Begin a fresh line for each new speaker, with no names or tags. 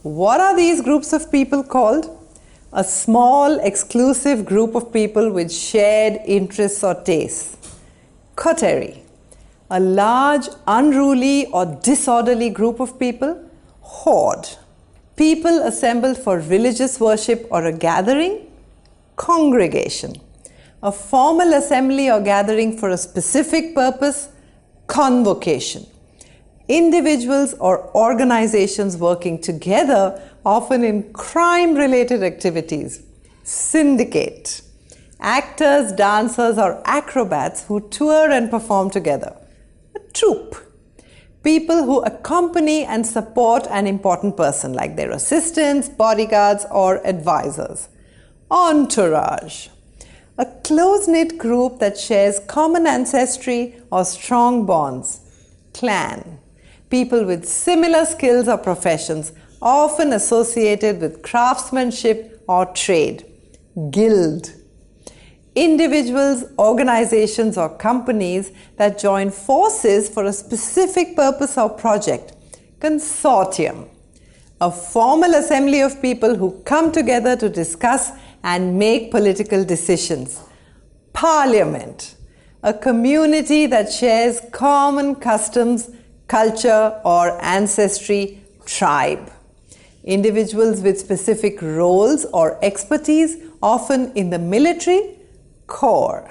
What are these groups of people called? A small, exclusive group of people with shared interests or tastes. Coterie. A large, unruly or disorderly group of people. Horde. People assembled for religious worship or a gathering. Congregation. A formal assembly or gathering for a specific purpose. Convocation. Individuals or organizations working together, often in crime-related activities. Syndicate. Actors, dancers, or acrobats who tour and perform together. A troupe. People who accompany and support an important person, like their assistants, bodyguards, or advisors. Entourage. A close-knit group that shares common ancestry or strong bonds. Clan. People with similar skills or professions, often associated with craftsmanship or trade. Guild. Individuals, organizations, or companies that join forces for a specific purpose or project. Consortium. A formal assembly of people who come together to discuss and make political decisions. Parliament. A community that shares common customs, culture, or ancestry. Tribe. Individuals with specific roles or expertise, often in the military. Corps.